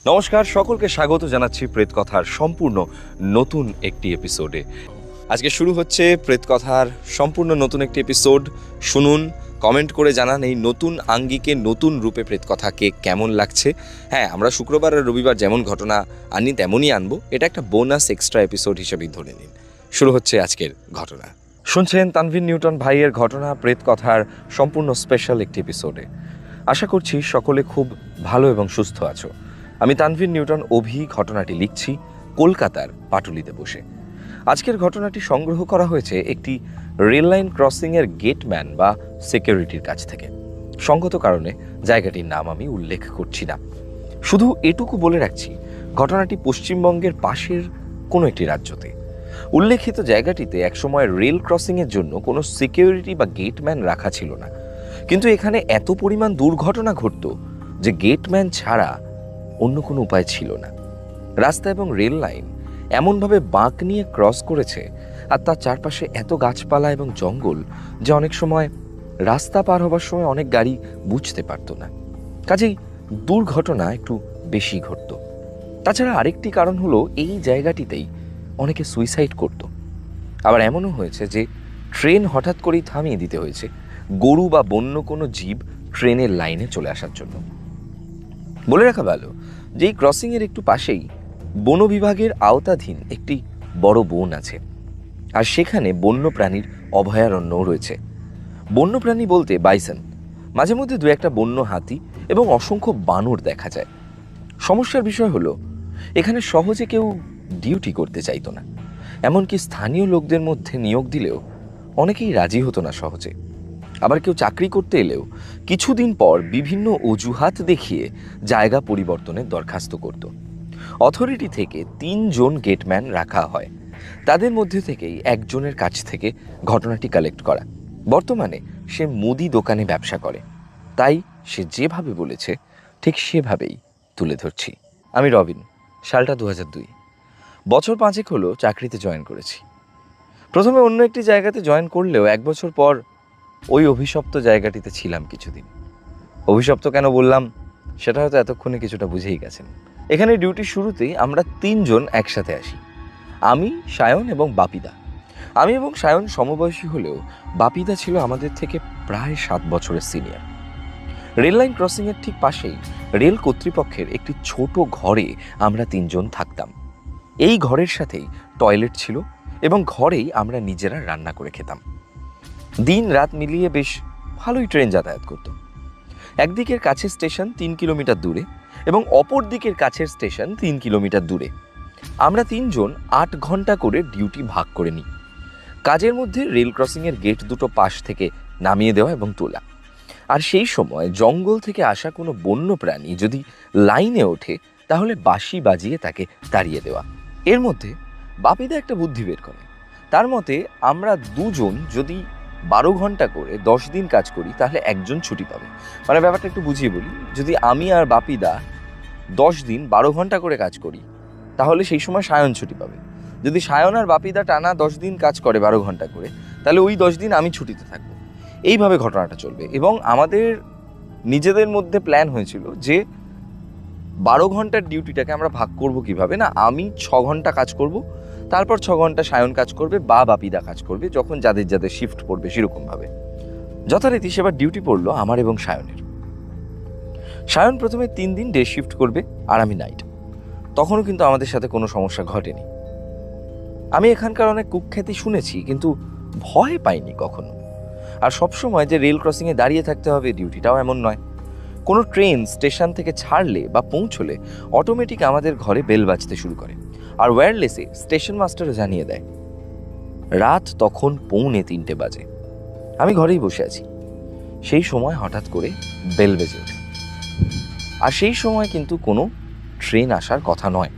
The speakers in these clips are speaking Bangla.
নমস্কার, সকলকে স্বাগত জানাচ্ছি প্রেতকথার সম্পূর্ণ নতুন একটি এপিসোডে। আজকে শুরু হচ্ছে প্রেতকথার সম্পূর্ণ নতুন একটি এপিসোড। শুনুন, কমেন্ট করে জানান এই নতুন আঙ্গিকে নতুন রূপে প্রেতকথাকে কেমন লাগছে। হ্যাঁ, আমরা শুক্রবার আর রবিবার যেমন ঘটনা আনি তেমনই আনবো। এটা একটা বোনাস এক্সট্রা এপিসোড হিসেবেই ধরে নিন। শুরু হচ্ছে আজকের ঘটনা। শুনছেন তানভীর নিউটন ভাইয়ের ঘটনা প্রেতকথার সম্পূর্ণ স্পেশাল একটি এপিসোডে। আশা করছি সকলে খুব ভালো এবং সুস্থ আছো। আমি তানভীর নিউটন অভি ঘটনাটি লিখছি কলকাতার পাটুলিতে বসে। আজকের ঘটনাটি সংগ্রহ করা হয়েছে একটি রেল লাইন ক্রসিংয়ের গেটম্যান বা সিকিউরিটির কাছ থেকে। সঙ্গত কারণে জায়গাটির নাম আমি উল্লেখ করছি না। শুধু এটুকু বলে রাখছি, ঘটনাটি পশ্চিমবঙ্গের পাশের কোনো একটি রাজ্যতে। উল্লেখিত জায়গাটিতে একসময় রেল ক্রসিংয়ের জন্য কোনো সিকিউরিটি বা গেটম্যান রাখা ছিল না, কিন্তু এখানে এত পরিমাণ দুর্ঘটনা ঘটত যে গেটম্যান ছাড়া অন্য কোনো উপায় ছিল না। রাস্তা এবং রেল লাইন এমনভাবে বাঁক নিয়ে ক্রস করেছে আর তার চারপাশে এত গাছপালা এবং জঙ্গল যে অনেক সময় রাস্তা পার হবার সময় অনেক গাড়ি বুঝতে পারত না। কাজেই দুর্ঘটনা একটু বেশি ঘটত। তাছাড়া আরেকটি কারণ হলো এই জায়গাটিতেই অনেকে সুইসাইড করত। আবার এমনও হয়েছে যে ট্রেন হঠাৎ করেই থামিয়ে দিতে হয়েছে গরু বা বন্য কোনো জীব ট্রেনের লাইনে চলে আসার জন্য। বলে রাখা ভালো যে এই ক্রসিংয়ের একটু পাশেই বন বিভাগের আওতাধীন একটি বড় বন আছে, আর সেখানে বন্য প্রাণীর অভয়ারণ্যও রয়েছে। বন্যপ্রাণী বলতে বাইসন, মাঝে মধ্যে দু একটা বন্য হাতি এবং অসংখ্য বানর দেখা যায়। সমস্যার বিষয় হলো এখানে সহজে কেউ ডিউটি করতে চাইতো না। এমনকি স্থানীয় লোকদের মধ্যে নিয়োগ দিলেও অনেকেই রাজি হতো না সহজে। আবার কেউ চাকরি করতে এলেও কিছুদিন পর বিভিন্ন অজুহাত দেখিয়ে জায়গা পরিবর্তনের দরখাস্ত করত। অথরিটি থেকে 3 জন গেটম্যান রাখা হয়। তাদের মধ্যে থেকেই একজনের কাছ থেকে ঘটনাটি কালেক্ট করা। বর্তমানে সে মুদি দোকানে ব্যবসা করে, তাই সে যেভাবে বলেছে ঠিক সেভাবেই তুলে ধরছি। আমি রবিন, সালটা 2002। বছর 5 হলো চাকরিতে জয়েন করেছি। প্রথমে অন্য একটি জায়গাতে জয়েন করলেও 1 বছর পর ওই অভিশপ্ত জায়গাটিতে ছিলাম কিছুদিন। অভিশপ্ত কেন বললাম সেটা হয়তো এতক্ষণে কিছুটা বুঝেই গেছেন। এখানে ডিউটির শুরুতেই আমরা 3 জন একসাথে আসি, আমি, সায়ন এবং বাপিদা। আমি এবং সায়ন সমবয়সী হলেও বাপিদা ছিল আমাদের থেকে প্রায় 7 বছরের সিনিয়র। রেল লাইন ক্রসিংয়ের ঠিক পাশেই রেল কর্তৃপক্ষের একটি ছোট ঘরে আমরা 3 জন থাকতাম। এই ঘরের সাথেই টয়লেট ছিল এবং ঘরেই আমরা নিজেরা রান্না করে খেতাম। দিন রাত মিলিয়ে বেশ ভালোই ট্রেন যাতায়াত করত। একদিকের কাছের স্টেশন 3 কিলোমিটার দূরে এবং অপর দিকের কাছের স্টেশন 3 কিলোমিটার দূরে। আমরা 3 জন 8 ঘন্টা করে ডিউটি ভাগ করে নিই। কাজের মধ্যে রেল ক্রসিংয়ের গেট দুটো পাশ থেকে নামিয়ে দেওয়া এবং তোলা। আর সেই সময় জঙ্গল থেকে আসা কোনো বন্য প্রাণী যদি লাইনে ওঠে তাহলে বাঁশি বাজিয়ে তাকে তাড়িয়ে দেওয়া। এর মধ্যে বাপিদা একটা বুদ্ধি বের করে। তার মতে আমরা 2 জন যদি 12 ঘন্টা করে 10 দিন কাজ করি তাহলে একজন ছুটি পাবে। মানে ব্যাপারটা একটু বুঝিয়ে বলি, যদি আমি আর বাপিদা 10 দিন 12 ঘন্টা করে কাজ করি তাহলে সেই সময় সায়ন ছুটি পাবে। যদি সায়ন আর বাপিদা টানা 10 দিন কাজ করে 12 ঘন্টা করে তাহলে ওই 10 দিন আমি ছুটিতে থাকবো। এইভাবে ঘটনাটা চলবে। এবং আমাদের নিজেদের মধ্যে প্ল্যান হয়েছিল যে 12 ঘন্টার ডিউটিটাকে আমরা ভাগ করব কিভাবে, না আমি 6 ঘন্টা কাজ করব, তারপর 6 ঘন্টা সায়ন কাজ করবে বা বাপিদা কাজ করবে, যখন যাদের যাদের শিফট পড়বে সেরকমভাবে। যথারীতি সেবার ডিউটি পড়লো আমার এবং সায়নের। সায়ন প্রথমে 3 দিন ডে শিফট করবে আর আমি নাইট। তখনও কিন্তু আমাদের সাথে কোনো সমস্যা ঘটেনি। আমি এখানকার অনেক কুখ্যাতি শুনেছি কিন্তু ভয় পাইনি কখনো। আর সবসময় যে রেল ক্রসিংয়ে দাঁড়িয়ে থাকতে হবে ডিউটিটাও এমন নয়। কোনো ট্রেন স্টেশন থেকে ছাড়লে বা পৌঁছলে অটোমেটিক আমাদের ঘরে বেল বাজতে শুরু করে, আর ওয়্যারলেসে স্টেশন মাস্টারও জানিয়ে দেয়। রাত তখন 2:45 বাজে। আমি ঘরেই বসে আছি। সেই সময় হঠাৎ করে বেল বেজে ওঠে। আর সেই সময় কিন্তু কোনো ট্রেন আসার কথা নয়।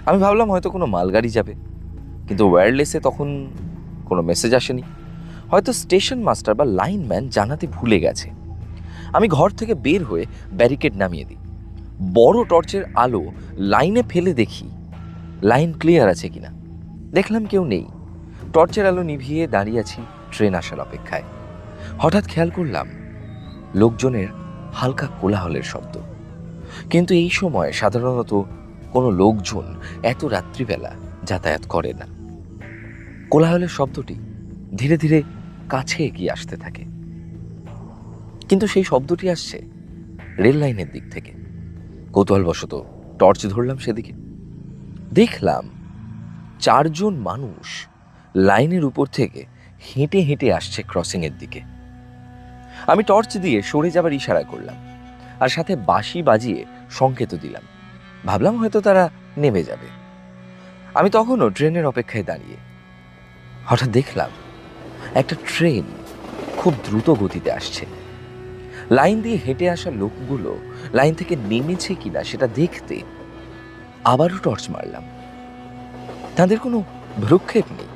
আমি ভাবলাম হয়তো কোনো মালগাড়ি যাবে, কিন্তু ওয়্যারলেসে তখন কোনো মেসেজ আসেনি। হয়তো স্টেশন মাস্টার বা লাইনম্যান জানাতে ভুলে গেছে। আমি ঘর থেকে বের হয়ে ব্যারিকেড নামিয়ে দিই। বড় টর্চের আলো লাইনে ফেলে দেখি লাইন ক্লিয়ার আছে কিনা। দেখলাম কেউ নেই। টর্চের আলো নিভিয়ে দাঁড়িয়ে আছি ট্রেন আসার অপেক্ষায়। হঠাৎ খেয়াল করলাম লোকজনের হালকা কোলাহলের শব্দ। কিন্তু এই সময় সাধারণত কোনো লোকজন এত রাত্রিবেলা যাতায়াত করে না। কোলাহলের শব্দটি ধীরে ধীরে কাছে এগিয়ে আসতে থাকে, কিন্তু সেই শব্দটি আসছে রেল লাইনের দিক থেকে। কৌতূহলবশত টর্চ ধরলাম সেদিকে। দেখলাম 4 জন মানুষ লাইনের উপর থেকে হেঁটে হেঁটে আসছে ক্রসিংয়ের দিকে। আমি টর্চ দিয়ে সরে যাবার ইশারা করলাম আর সাথে বাঁশি বাজিয়ে সংকেত দিলাম। ভাবলাম হয়তো তারা নেমে যাবে। আমি তখনও ট্রেনের অপেক্ষায় দাঁড়িয়ে। হঠাৎ দেখলাম একটা ট্রেন খুব দ্রুত গতিতে আসছে। লাইন দিয়ে হেঁটে আসা লোকগুলো লাইন থেকে নেমেছে কিনা সেটা দেখতে আবারও টর্চ মারলাম। তাদের কোনো ভ্রুক্ষেপ নেই,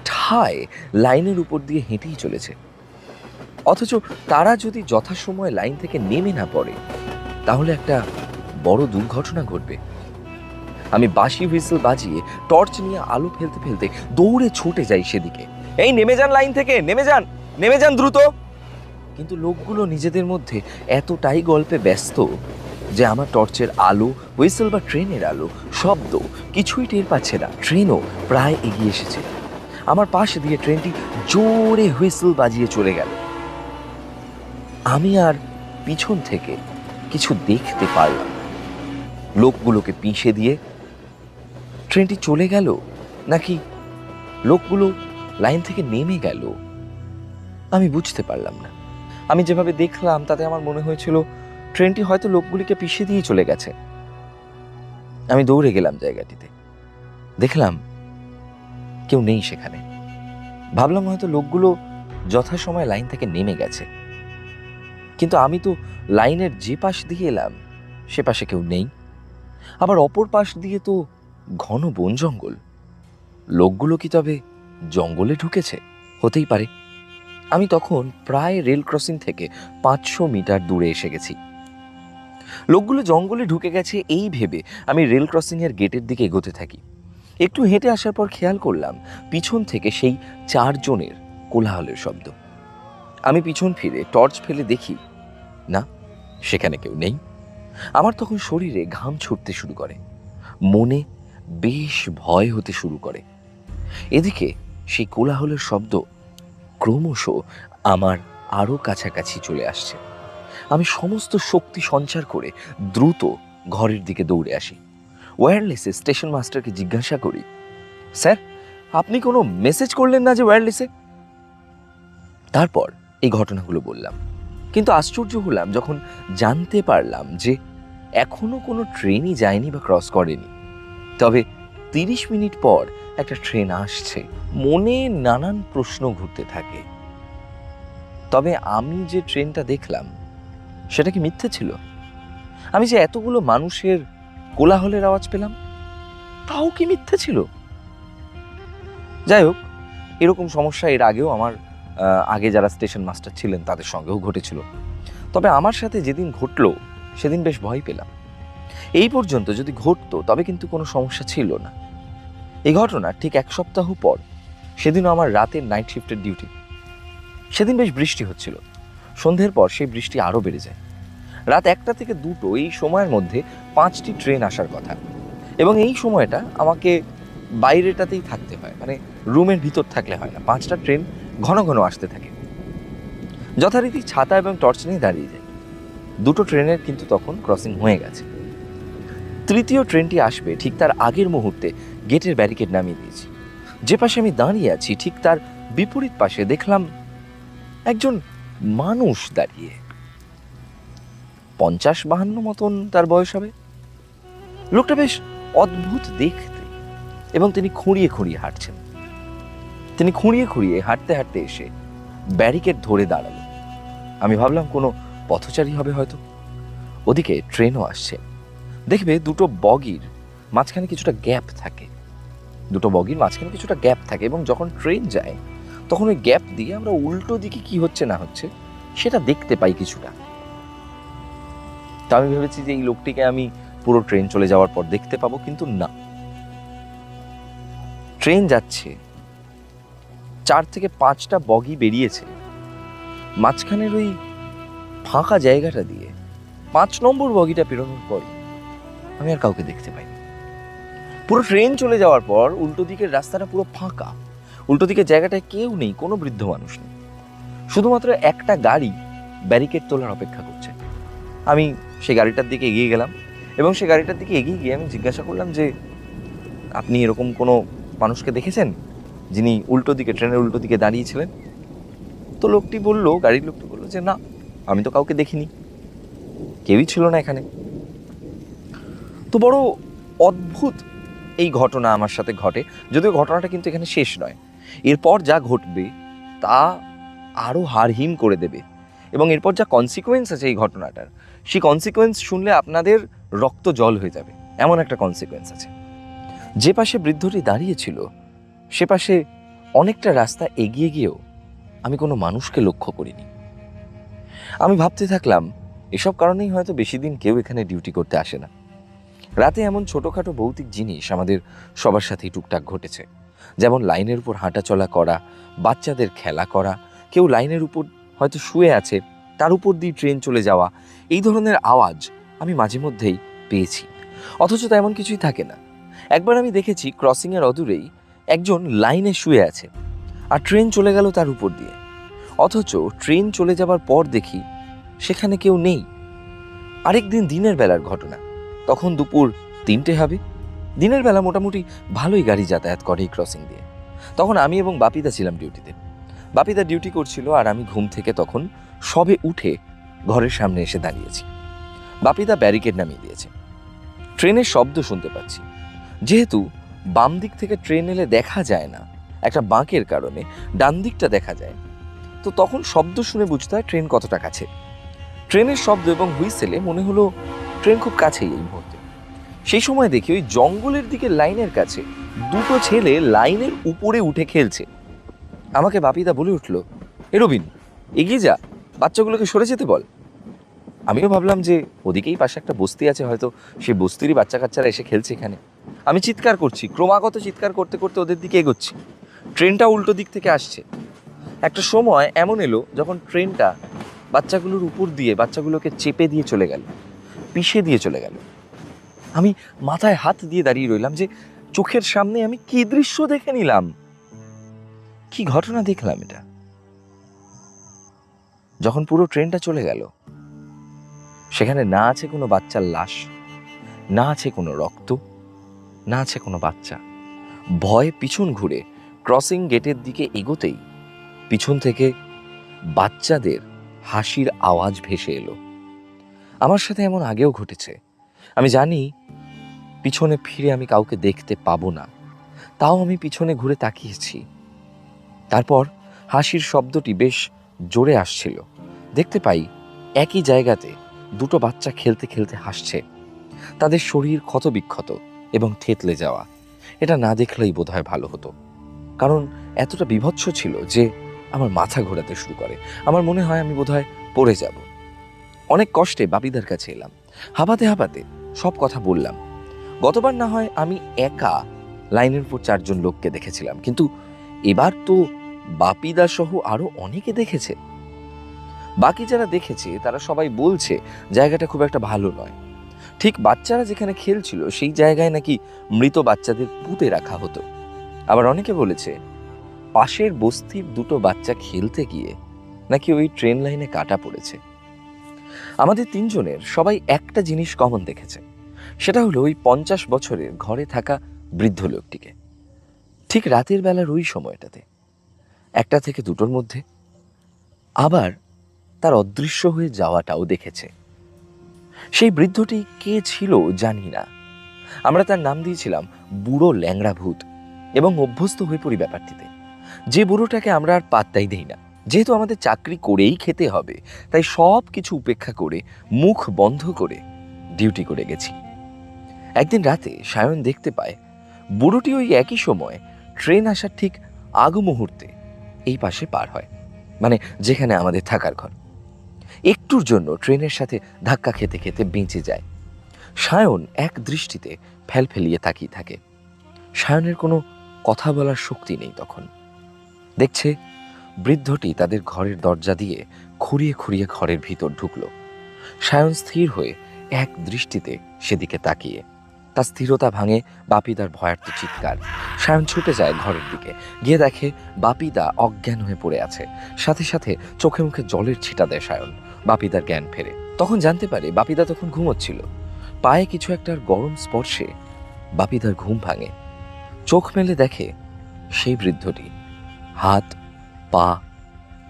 ঠায় লাইনের উপর দিয়ে হেঁটেই চলেছে। অথচ তারা যদি যথাসময়ে লাইন থেকে নেমে না পড়ে তাহলে একটা বড় দুর্ঘটনা ঘটবে। আমি বাঁশি হুইসেল বাজিয়ে টর্চ নিয়ে আলো ফেলতে ফেলতে দৌড়ে ছুটে যাই সেদিকে। এই নেমে যান, লাইন থেকে নেমে যান, নেমে যান দ্রুত। কিন্তু লোকগুলো নিজেদের মধ্যে এতটাই গল্পে ব্যস্ত যে আমার টর্চের আলো, হুইসেল বা ট্রেনের আলো, শব্দ কিছুই টের পাচ্ছে না। ট্রেনও প্রায় এগিয়ে এসেছে। আমার পাশ দিয়ে ট্রেনটি জোরে হুইসেল বাজিয়ে চলে গেল। আমি আর পিছন থেকে কিছু দেখতে পারলাম। লোকগুলোকে পিষে দিয়ে ট্রেনটি চলে গেল নাকি লোকগুলো লাইন থেকে নেমে গেল আমি বুঝতে পারলাম না। আমি যেভাবে দেখলাম তাতে আমার মনে হয়েছিল ট্রেনটি হয়তো লোকগুলিকে পিষে দিয়ে চলে গেছে। আমি দৌড়ে গেলাম জায়গাটিতে। দেখলাম কেউ নেই সেখানে। ভাবলাম হয়তো লোকগুলো যথাসময়ে লাইন থেকে নেমে গেছে। কিন্তু আমি তো লাইনের যে পাশ দিয়ে এলাম সে পাশে কেউ নেই। আবার অপর পাশ দিয়ে তো ঘন বন জঙ্গল। লোকগুলো কি তবে জঙ্গলে ঢুকেছে? হতেই পারে। আমি তখন প্রায় রেল ক্রসিং থেকে 500 মিটার দূরে এসে গেছি। লোকগুলো জঙ্গলে ঢুকে গেছে এই ভেবে আমি রেল ক্রসিং এর গেটের দিকে এগোতে থাকি। একটু হেঁটে আসার পর খেয়াল করলাম পিছন থেকে সেই 4 জনের কোলাহলের শব্দ। আমি পিছন ফিরে টর্চ ফেলে দেখি না, সেখানে কেউ নেই। আমার তখন শরীরে ঘাম ছুটতে শুরু করে, মনে বেশ ভয় হতে শুরু করে। এদিকে সেই কোলাহলের শব্দ ক্রমশ আমার আরো কাছাকাছি চলে আসছে। আমি সমস্ত শক্তি সঞ্চার করে দ্রুত ঘরের দিকে দৌড়ে আসি। ওয়্যারলেসে স্টেশন মাস্টারকে জিজ্ঞাসা করি, স্যার আপনি কোনো মেসেজ করলেন না যে ওয়্যারলেসে? তারপর এই ঘটনাগুলো বললাম। কিন্তু আশ্চর্য হলাম যখন জানতে পারলাম যে এখনো কোনো ট্রেনই যায়নি বা ক্রস করেনি। তবে 30 মিনিট পর একটা ট্রেন আসছে। মনে নানান প্রশ্ন ঘুরতে থাকে। তবে আমি যে ট্রেনটা দেখলাম সেটা কি মিথ্যে ছিল? আমি যে এতগুলো মানুষের কোলাহলের আওয়াজ পেলাম তাও কি মিথ্যে ছিল? যাই হোক, এরকম সমস্যা এর আগেও আমার আগে যারা স্টেশন মাস্টার ছিলেন তাদের সঙ্গেও ঘটেছিল। তবে আমার সাথে যেদিন ঘটলো সেদিন বেশ ভয় পেলাম। এই পর্যন্ত যদি ঘটতো তবে কিন্তু কোনো সমস্যা ছিল না। এই ঘটনা ঠিক 1 সপ্তাহ পর, সেদিনও আমার রাতের নাইট শিফটের ডিউটি। সেদিন বেশ বৃষ্টি হচ্ছিল। সন্ধ্যের পর সেই বৃষ্টি আরও বেড়ে যায়। রাত 1টা থেকে 2টো এই সময়ের মধ্যে 5টি ট্রেন আসার কথা, এবং এই সময়টা আমাকে বাইরেটাতেই থাকতে হয়, মানে রুমের ভিতর থাকলে হয় না। 5টা ট্রেন ঘন ঘন আসতে থাকে। যথারীতি ছাতা এবং টর্চ নিয়ে দাঁড়িয়ে যাই। 2টো ট্রেনের কিন্তু তখন ক্রসিং হয়ে গেছে। তৃতীয় ট্রেনটি আসবে ঠিক তার আগের মুহূর্তে গেটের ব্যারিকেড নামিয়ে দিয়েছি। যে পাশে আমি দাঁড়িয়ে আছি ঠিক তার বিপরীত পাশে দেখলাম একজন মানুষ দাঁড়িয়ে। 50-52 মতন তার বয়স হবে। লোকটা বেশ অদ্ভুত দেখতে, এবং তিনি খুঁড়িয়ে খুঁড়িয়ে হাঁটছেন। তিনি খুঁড়িয়ে খুঁড়িয়ে হাঁটতে হাঁটতে এসে ব্যারিকেড ধরে দাঁড়ালো। আমি ভাবলাম কোনো পথচারী হবে হয়তো। ওদিকে ট্রেনও আসছে। দেখবে 2টো বগির মাঝখানে কিছুটা গ্যাপ থাকে। 2টো বগির মাঝখানে কিছুটা গ্যাপ থাকে, এবং যখন ট্রেন যায় তখন ওই গ্যাপ দিয়ে আমরা উল্টো দিকে কি হচ্ছে না হচ্ছে সেটা দেখতে পাই কিছুটা। তা আমি ভেবেছি যে এই লোকটিকে আমি পুরো ট্রেন চলে যাওয়ার পর দেখতে পাবো, কিন্তু না। ট্রেন যাচ্ছে, 4 থেকে 5টা বগি বেরিয়েছে। মাঝখানের ওই ফাঁকা জায়গাটা দিয়ে 5 নম্বর বগিটা পেরোনোর পর আমি আর কাউকে দেখতে পাইনি। পুরো ট্রেন চলে যাওয়ার পর উল্টো দিকের রাস্তাটা পুরো ফাঁকা। উল্টো দিকের জায়গাটায় কেউ নেই, কোনো বৃদ্ধ মানুষ নেই, শুধুমাত্র একটা গাড়ি ব্যারিকেড তোলার অপেক্ষা করছে। আমি সেই গাড়িটার দিকে এগিয়ে গেলাম এবং সেই গাড়িটার দিকে এগিয়ে গিয়ে আমি জিজ্ঞাসা করলাম যে, আপনি এরকম কোনো মানুষকে দেখেছেন যিনি উল্টো দিকে, ট্রেনের উল্টো দিকে দাঁড়িয়েছিলেন? তো গাড়ির লোকটি বললো যে না, আমি তো কাউকে দেখিনি, কেউই ছিল না এখানে। তো বড় অদ্ভুত এই ঘটনা আমার সাথে ঘটে, যদিও ঘটনাটা কিন্তু এখানে শেষ নয়। এরপর যা ঘটবে তা আরও হাড়হিম করে দেবে, এবং এরপর যা কনসিকুয়েন্স আছে এই ঘটনাটার, সেই কনসিকুয়েন্স শুনলে আপনাদের রক্ত জল হয়ে যাবে, এমন একটা কনসিকুয়েন্স আছে। যে পাশে বৃদ্ধটি দাঁড়িয়েছিল সে পাশে অনেকটা রাস্তা এগিয়ে গিয়েও আমি কোনো মানুষকে লক্ষ্য করিনি। আমি ভাবতে থাকলাম, এসব কারণেই হয়তো বেশি দিন কেউ এখানে ডিউটি করতে আসে না। রাতে এমন ছোটোখাটো ভৌতিক জিনিস আমাদের সবার সাথেই টুকটাক ঘটেছে, যেমন লাইনের উপর হাঁটাচলা করা, বাচ্চাদের খেলা করা, কেউ লাইনের উপর হয়তো শুয়ে আছে, তার উপর দিয়ে ট্রেন চলে যাওয়া, এই ধরনের আওয়াজ আমি মাঝে মধ্যেই পেয়েছি, অথচ তেমন কিছুই থাকে না। একবার আমি দেখেছি ক্রসিংয়ের অদূরেই একজন লাইনে শুয়ে আছে আর ট্রেন চলে গেল তার উপর দিয়ে, অথচ ট্রেন চলে যাবার পর দেখি সেখানে কেউ নেই। আরেকদিন দিনের বেলার ঘটনা, তখন দুপুর 3টে হবে। দিনের বেলা মোটামুটি ভালোই গাড়ি যাতায়াত করে এই ক্রসিং দিয়ে। তখন আমি এবং বাপিদা ছিলাম ডিউটিতে। বাপিদা ডিউটি করছিল আর আমি ঘুম থেকে তখন সবে উঠে ঘরের সামনে এসে দাঁড়িয়েছি। বাপিদা ব্যারিকেড নামিয়ে দিয়েছে। ট্রেনের শব্দ শুনতে পাচ্ছি, যেহেতু বাম দিক থেকে ট্রেন এলে দেখা যায় না, একটা বাঁকের কারণে ডান দিকটা দেখা যায়, তো তখন শব্দ শুনে বুঝতে হয় ট্রেন কতটা কাছে। ট্রেনের শব্দ এবং হুইসেলে মনে হলো ট্রেন খুব কাছেই এই মুহূর্তে। সেই সময় দেখি ওই জঙ্গলের দিকে লাইনের কাছে দুটো ছেলে লাইনের উপরে উঠে খেলছে। আমাকে বাপিদা বলে উঠলো, এ রবিন, এগিয়ে যা, বাচ্চাগুলোকে সরে যেতে বল। আমিও ভাবলাম যে ওদিকেই পাশে একটা বস্তি আছে, হয়তো সেই বস্তিরই বাচ্চা কাচ্চারা এসে খেলছে এখানে। আমি চিৎকার করছি, ক্রমাগত চিৎকার করতে করতে ওদের দিকে এগোচ্ছি। ট্রেনটা উল্টো দিক থেকে আসছে। একটা সময় এমন এলো যখন ট্রেনটা বাচ্চাগুলোর উপর দিয়ে বাচ্চাগুলোকে চেপে দিয়ে চলে গেল, পিষে দিয়ে চলে গেল। আমি মাথায় হাত দিয়ে দাঁড়িয়ে রইলাম যে চোখের সামনে আমি কি দৃশ্য দেখে নিলাম, কি ঘটনা দেখলাম এটা। যখন পুরো ট্রেনটা চলে গেল, সেখানে না আছে কোনো বাচ্চার লাশ, না আছে কোনো রক্ত, না আছে কোনো বাচ্চা। ভয়ে পিছন ঘুরে ক্রসিং গেটের দিকে এগোতেই পিছন থেকে বাচ্চাদের হাসির আওয়াজ ভেসে এলো। আমার সাথে এমন আগেও ঘটেছে। আমি জানি পিছনে ফিরে আমি কাউকে দেখতে পাবো না, তাও আমি পিছনে ঘুরে তাকিয়েছি। তারপর হাসির শব্দটি বেশ জোরে আসছিল। দেখতে পাই একই জায়গাতে দুটো বাচ্চা খেলতে খেলতে হাসছে, তাদের শরীর ক্ষতবিক্ষত এবং থেতলে যাওয়া। এটা না দেখলেই বোধহয় ভালো হতো, কারণ এতটা বীভৎস ছিল যে আমার মাথা ঘোরাতে শুরু করে। আমার মনে হয় আমি বোধহয় পড়ে যাব। অনেক কষ্টে বাপিদার কাছে এলাম, হাঁপাতে হাঁপাতে সব কথা বললাম। গতবার না হয় আমি একা লাইনের উপর 4 জন লোককে দেখেছিলাম, কিন্তু এবার তো বাপিদা সহ আরো অনেকে দেখেছে। বাকি যারা দেখেছে তারা সবাই বলছে জায়গাটা খুব একটা ভালো নয়। ঠিক বাচ্চারা যেখানে খেলছিল সেই জায়গায় নাকি মৃত বাচ্চাদের পুঁতে রাখা হতো। আবার অনেকে বলেছে পাশের বস্তির দুটো বাচ্চা খেলতে গিয়ে নাকি ওই ট্রেন লাইনে কাটা পড়েছে। আমাদের 3 জনের সবাই একটা জিনিস কমন দেখেছে, সেটা হলো ওই 50 বছরের ঘরে থাকা বৃদ্ধ লোকটিকে ঠিক রাতের বেলার ওই সময়টাতে 1টা থেকে 2টোর মধ্যে। আবার তার অদৃশ্য হয়ে যাওয়াটাও দেখেছে। সেই বৃদ্ধটি কে ছিল জানি না, আমরা তার নাম দিয়েছিলাম বুড়ো ল্যাংড়া ভূত, এবং অভ্যস্ত হয়ে পড়ি ব্যাপারটিতে। যে বুড়োটাকে আমরা আর পাত্তাই দেই না, যেহেতু আমাদের চাকরি করেই খেতে হবে, তাই সব কিছু উপেক্ষা করে মুখ বন্ধ করে ডিউটি করে গেছি। একদিন রাতে সায়ন দেখতে পায় বুড়োটি ওই একই সময় ট্রেন আসার ঠিক আগ মুহূর্তে এই পাশে পার হয়, মানে যেখানে আমাদের থাকার ঘর। একটুর জন্য ট্রেনের সাথে ধাক্কা খেতে খেতে বেঁচে যায়। সায়ন এক দৃষ্টিতে ফেলফেলিয়ে তাকিয়ে থাকে। সায়নের কোনো কথা বলার শক্তি নেই তখন। দেখছে বৃদ্ধটি তাদের ঘরের দরজা দিয়ে খুঁড়িয়ে খুঁড়িয়ে ঘরের ভিতর ঢুকলো। সায়ন স্থির হয়ে এক দৃষ্টিতে সেদিকে তাকিয়ে। তার স্থিরতা ভাঙে বাপিদার ভয়ার্থ চিৎকার। সায়ন ছুটে যায় ঘরের দিকে, গিয়ে দেখে বাপিদা অজ্ঞান হয়ে পড়ে আছে। সাথে সাথে চোখে মুখে জলের ছিটা দেয় সায়ন। বাপিদার জ্ঞান ফেরে। তখন জানতে পারে বাপিদা তখন ঘুমোচ্ছিল। পায়ে কিছু একটার গরম স্পর্শে বাপিদার ঘুম ভাঙে। চোখ মেলে দেখে সেই বৃদ্ধটি, হাত, পা,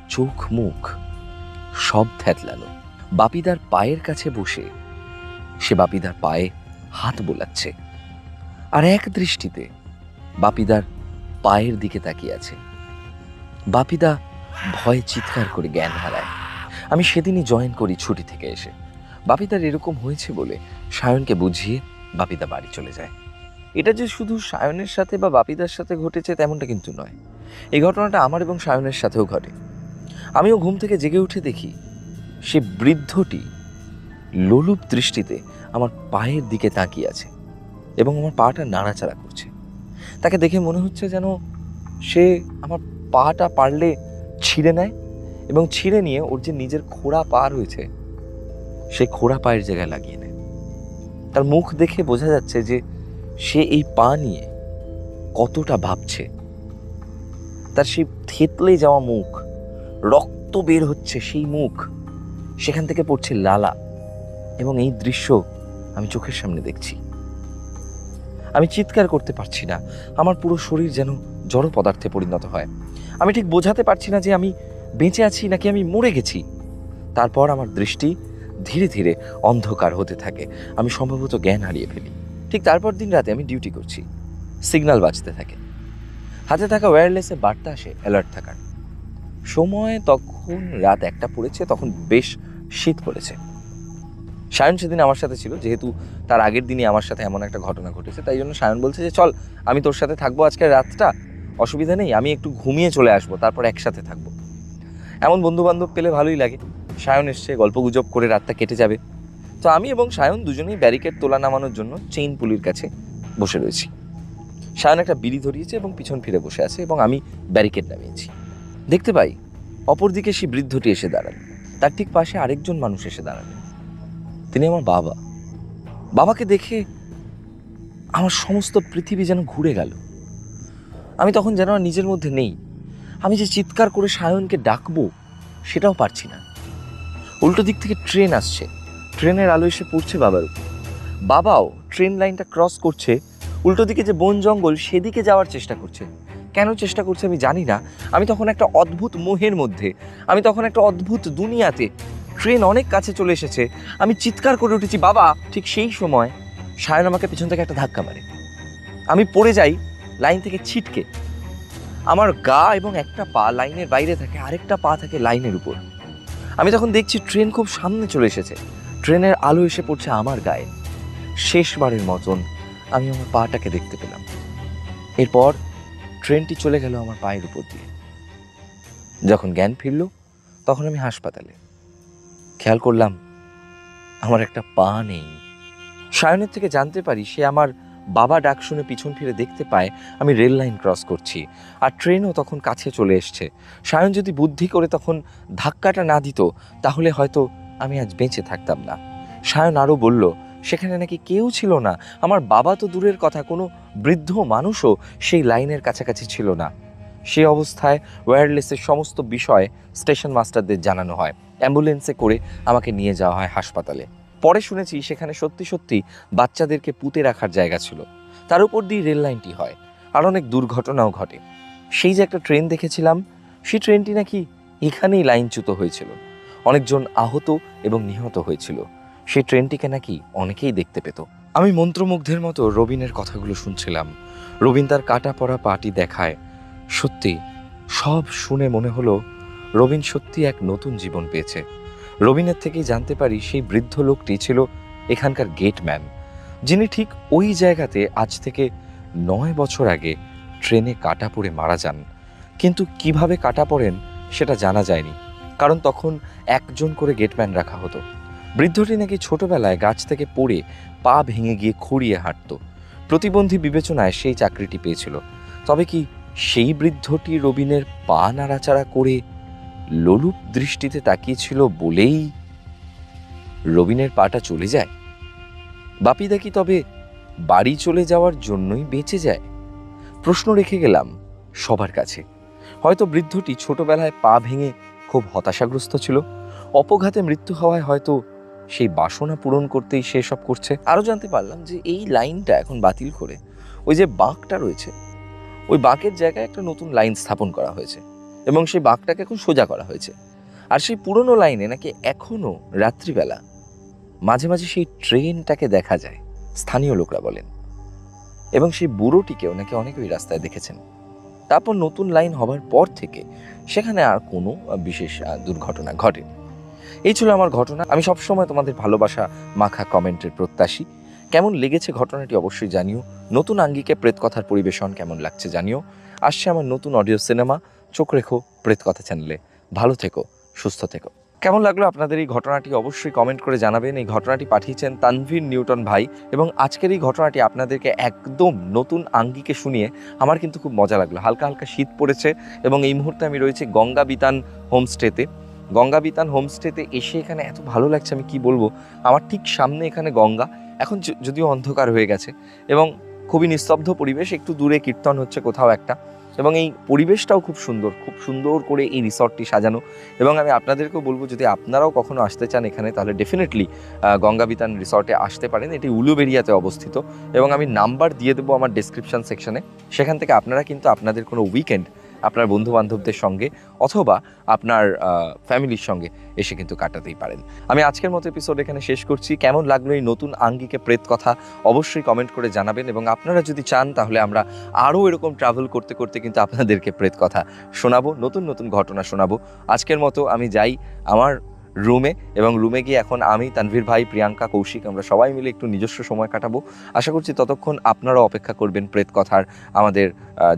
চোখ, মুখ সব থ্যাতলানো। বাপিদার পায়ের কাছে বসে সে বাপিদার পায়ে হাত বোলাচ্ছে, আর এক দৃষ্টিতে বাপিদার পায়ের দিকে তাকিয়ে আছে। বাপিদা ভয়ে চিৎকার করে জ্ঞান হারায়। আমি সেদিনই জয়েন করি ছুটি থেকে এসে। বাপিদার এরকম হয়েছে বলে সায়নকে বুঝিয়ে বাপিদা বাড়ি চলে যায়। এটা যে শুধু সায়নের সাথে বা বাপিদার সাথে ঘটেছে তেমনটা কিন্তু নয়। এই ঘটনাটা আমার এবং সায়নের সাথেও ঘটে। আমিও ঘুম থেকে জেগে উঠে দেখি সে বৃদ্ধটি লোলুপ দৃষ্টিতে আমার পায়ের দিকে তাকিয়ে আছে এবং আমার পাটা নাড়াচাড়া করছে। তাকে দেখে মনে হচ্ছে যেন সে আমার পাটা পারলে ছিঁড়ে নেয় এবং ছিঁড়ে নিয়ে ওর যে নিজের খোড়া পা রয়েছে সেই খোড়া পায়ের জায়গায় লাগিয়ে নেয়। তার মুখ দেখে বোঝা যাচ্ছে যে সে এই পা নিয়ে কতটা ভাবছে। তার সেই থেতলে যাওয়া মুখ, রক্ত বের হচ্ছে সেই মুখ, সেখান থেকে পড়ছে লালা, এবং এই দৃশ্য আমি চোখের সামনে দেখছি। আমি চিৎকার করতে পারছি না। আমার পুরো শরীর যেন জড় পদার্থে পরিণত হয়। আমি ঠিক বোঝাতে পারছি না যে আমি বেঁচে আছি নাকি আমি মরে গেছি। তারপর আমার দৃষ্টি ধীরে ধীরে অন্ধকার হতে থাকে। আমি সম্ভবত জ্ঞান হারিয়ে ফেলি। ঠিক তারপর দিন রাতে আমি ডিউটি করছি। সিগন্যাল বাজতে থাকে। হাতে থাকা ওয়্যারলেসে বার্তা আসে অ্যালার্ট থাকার। সময় তখন রাত 1টা পড়েছে। তখন বেশ শীত পড়েছে। সায়ন সেদিন আমার সাথে ছিল, যেহেতু তার আগের দিনই আমার সাথে এমন একটা ঘটনা ঘটেছে, তাই জন্য সায়ন বলছে যে চল আমি তোর সাথে থাকবো আজকের রাতটা, অসুবিধা নেই, আমি একটু ঘুমিয়ে চলে আসবো, তারপর একসাথে থাকবো। এমন বন্ধু বান্ধব পেলে ভালোই লাগে। সায়ন এসছে, গল্প গুজব করে রাতটা কেটে যাবে। তো আমি এবং সায়ন দুজনেই ব্যারিকেড তোলা নামানোর জন্য চেইন পুলির কাছে বসে রয়েছি। সায়ন একটা বিড়ি ধরিয়েছে এবং পিছন ফিরে বসে আছে এবং আমি ব্যারিকেড নামিয়েছি। দেখতে পাই অপরদিকে সেই বৃদ্ধটি এসে দাঁড়ান। তার ঠিক পাশে আরেকজন মানুষ এসে দাঁড়ালেন। তিনি আমার বাবা। বাবাকে দেখে আমার সমস্ত পৃথিবী যেন ঘুরে গেল। আমি তখন যেন আর নিজের মধ্যে নেই। আমি যে চিৎকার করে সায়নকে ডাকবো সেটাও পারছি না। উল্টো দিক থেকে ট্রেন আসছে। ট্রেনের আলো এসে পড়ছে বাবার উপর। বাবাও ট্রেন লাইনটা ক্রস করছে, উল্টো দিকে যে বন জঙ্গল সেদিকে যাওয়ার চেষ্টা করছে। কেন চেষ্টা করছে আমি জানি না। আমি তখন একটা অদ্ভুত মোহের মধ্যে, আমি তখন একটা অদ্ভুত দুনিয়াতে। ট্রেন অনেক কাছে চলে এসেছে। আমি চিৎকার করে উঠেছি বাবা। ঠিক সেই সময় সায়ন আমাকে পিছন থেকে একটা ধাক্কা মারে। আমি পড়ে যাই লাইন থেকে ছিটকে। আমার গা এবং একটা পা লাইনের বাইরে থাকে, আরেকটা পা থাকে লাইনের উপর। আমি তখন দেখছি ট্রেন খুব সামনে চলে এসেছে। ট্রেনের আলো এসে পড়ছে আমার গায়ে। শেষবারের মতন আমি আমার পাটাকে দেখতে পেলাম। এরপর ট্রেনটি চলে গেল আমার পায়ের উপর দিয়ে। যখন জ্ঞান ফিরল তখন আমি হাসপাতালে। খেয়াল করলাম আমার একটা পা নেই। সায়নের থেকে জানতে পারি সে আমার বাবা ডাক শুনে পিছন ফিরে দেখতে পায় আমি রেল লাইন ক্রস করছি, আর ট্রেনও তখন কাছে চলে এসছে। সায়ন যদি বুদ্ধি করে তখন ধাক্কাটা না দিত তাহলে হয়তো আমি আজ বেঁচে থাকতাম না। সায়ন আরও বলল সেখানে নাকি কেউ ছিল না। আমার বাবা তো দূরের কথা, কোনো বৃদ্ধ মানুষও সেই লাইনের কাছাকাছি ছিল না। সে অবস্থায় ওয়্যারলেসের সমস্ত বিষয় স্টেশন মাস্টারদের জানানো হয়। অ্যাম্বুলেন্সে করে আমাকে নিয়ে যাওয়া হয় হাসপাতালে। পরে শুনেছি সেখানে সত্যি সত্যি বাচ্চাদেরকে পুঁতে রাখার জায়গা ছিল। তার উপর দিয়ে রেল লাইনটি হয়, আর অনেক দুর্ঘটনাও ঘটে। সেই যে একটা ট্রেন দেখেছিলাম, সেই ট্রেনটি নাকি এখানেই লাইনচ্যুত হয়েছিল। অনেকজন আহত এবং নিহত হয়েছিল। সেই ট্রেনটিকে নাকি অনেকেই দেখতে পেত। আমি মন্ত্রমুগ্ধের মতো রবিনের কথাগুলো শুনছিলাম। রবিন তার কাটা পড়া পাটি দেখায়। সত্যি সব শুনে মনে হলো রবিন সত্যি এক নতুন জীবন পেয়েছে। রবিনের থেকেই জানতে পারি সেই বৃদ্ধ লোকটি ছিল এখানকার গেটম্যান, যিনি ঠিক ওই জায়গাতে আজ থেকে 9 বছর আগে ট্রেনে কাটা পড়ে মারা যান। কিন্তু কিভাবে কাটা পড়েন সেটা জানা যায়নি, কারণ তখন একজন করে গেটম্যান রাখা হতো। বৃদ্ধটি নাকি ছোটবেলায় গাছ থেকে পড়ে পা ভেঙে গিয়ে খুঁড়িয়ে হাঁটত। প্রতিবন্ধী বিবেচনায় সেই চাকরিটি পেয়েছিল। তবে কি সেই বৃদ্ধটি রবিনের পা নাড়াচাড়া করে লোলুপ দৃষ্টিতে তাকিয়েছিল বলেই রবিনের পাটা চলে যায়? বাপিদা কি তবে বাড়ি চলে যাওয়ার জন্যই বেঁচে যায়? প্রশ্ন রেখে গেলাম সবার কাছে। হয়তো বৃদ্ধটি ছোটবেলায় পা ভেঙে খুব হতাশাগ্রস্ত ছিল, অপঘাতে মৃত্যু হওয়ায় হয়তো সেই বাসনা পূরণ করতেই সে সব করছে। আরও জানতে পারলাম যে এই লাইনটা এখন বাতিল করে ওই যে বাঁকটা রয়েছে, ওই বাঁকের জায়গায় একটা নতুন লাইন স্থাপন করা হয়েছে এবং সেই বাঁকটাকে এখন সোজা করা হয়েছে। আর সেই পুরনো লাইনে নাকি এখনো রাত্রিবেলা মাঝে মাঝে সেই ট্রেনটাকে দেখা যায়, স্থানীয় লোকরা বলেন। এবং সেই বুড়োটিকেও নাকি অনেকে ওই রাস্তায় দেখেছেন। তারপর নতুন লাইন হবার পর থেকে সেখানে আর কোনো বিশেষ দুর্ঘটনা ঘটেনি। এই ছিল আমার ঘটনা। আমি সবসময় তোমাদের ভালোবাসা মাখা কমেন্টের প্রত্যাশী। কেমন লেগেছে ঘটনাটি অবশ্যই জানিও। নতুন আঙ্গিকে প্রেতকথার পরিবেশন কেমন লাগছে জানিও। আসছে আমার নতুন অডিও সিনেমা, চোখ রেখো প্রেতকথা চ্যানেলে। ভালো থেকো, সুস্থ থেকো। কেমন লাগলো আপনাদের এই ঘটনাটি অবশ্যই কমেন্ট করে জানাবেন। এই ঘটনাটি পাঠিয়েছেন তানভীর নিউটন ভাই, এবং আজকের এই ঘটনাটি আপনাদেরকে একদম নতুন আঙ্গিকে শুনিয়ে আমার কিন্তু খুব মজা লাগলো। হালকা হালকা শীত পড়েছে এবং এই মুহূর্তে আমি রয়েছি গঙ্গাবিতান হোমস্টেতে। গঙ্গাবিতান হোমস্টেতে এসে এখানে এত ভালো লাগছে, আমি কি বলবো। আমার ঠিক সামনে এখানে গঙ্গা, এখন যদিও অন্ধকার হয়ে গেছে এবং খুবই নিস্তব্ধ পরিবেশ। একটু দূরে কীর্তন হচ্ছে কোথাও একটা, এবং এই পরিবেশটাও খুব সুন্দর, খুব সুন্দর করে এই রিসর্টটি সাজানো। এবং আমি আপনাদেরকেও বলবো, যদি আপনারাও কখনো আসতে চান এখানে, তাহলে ডেফিনেটলি গঙ্গাবিতান রিসর্টে আসতে পারেন। এটি উলুবেড়িয়াতে অবস্থিত এবং আমি নাম্বার দিয়ে দেবো আমার ডেসক্রিপশন সেকশনে। সেখান থেকে আপনারা কিন্তু আপনাদের কোনো উইকেন্ড আপনার বন্ধু বান্ধবদের সঙ্গে অথবা আপনার ফ্যামিলির সঙ্গে এসে কিন্তু কাটাতেই পারেন। আমি আজকের মতো এপিসোড এখানে শেষ করছি। কেমন লাগলো এই নতুন আঙ্গিকে প্রেত কথা অবশ্যই কমেন্ট করে জানাবেন, এবং আপনারা যদি চান তাহলে আমরা আরও এরকম ট্রাভেল করতে করতে কিন্তু আপনাদেরকে প্রেত কথা শোনাবো, নতুন নতুন ঘটনা শোনাবো। আজকের মতো আমি যাই আমার রুমে, এবং রুমে গিয়ে এখন আমি, তানভীর ভাই, প্রিয়াঙ্কা, কৌশিক, আমরা সবাই মিলে একটু নিজস্ব সময় কাটাবো। আশা করছি ততক্ষণ আপনারাও অপেক্ষা করবেন প্রেত কথার আমাদের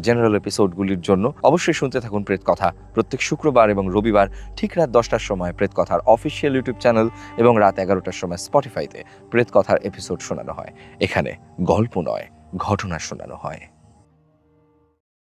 জেনারেল এপিসোডগুলির জন্য। অবশ্যই শুনতে থাকুন প্রেত কথা প্রত্যেক শুক্রবার এবং রবিবার ঠিক রাত 10টার সময় প্রেত কথার অফিসিয়াল ইউটিউব চ্যানেল, এবং রাত 11টার সময় স্পটিফাইতে প্রেত কথার এপিসোড শোনানো হয়। এখানে গল্প নয়, ঘটনা শোনানো হয়।